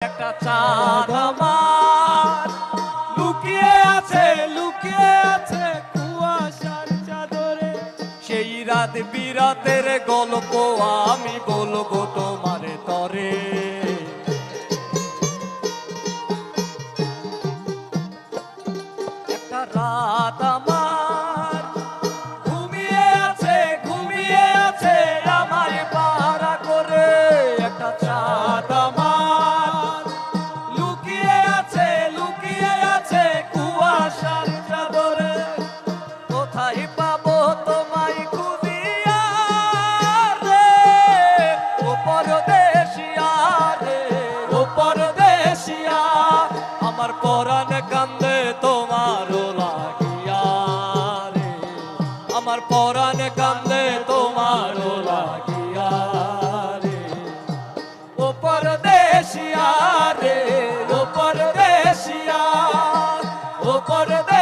একটা চাঁদ আমার লুকিয়ে আছে কুয়াশার চাদরে। সেই রাত বিরাতের গল্প আমি বলবো তোমারে তরে। একটা রাত আমার ঘুমিয়ে আছে আমার পাহারা করে। একটা চাঁদ আমার লুকিয়ে আছে কুয়াশার চাদরে। কোথায় পাবো তোমায় খুঁজিয়া রে, ও পরদেশিয়া রে, ও পরদেশিয়া। আমার পরাণ কান্দে তোমার লাগিয়া রে, আমার পরাণ কান্দে তোমার লাগিয়া রে। ও পরদেশিয়া রে, ও পরদেশিয়া, ও পরদেশিয়া।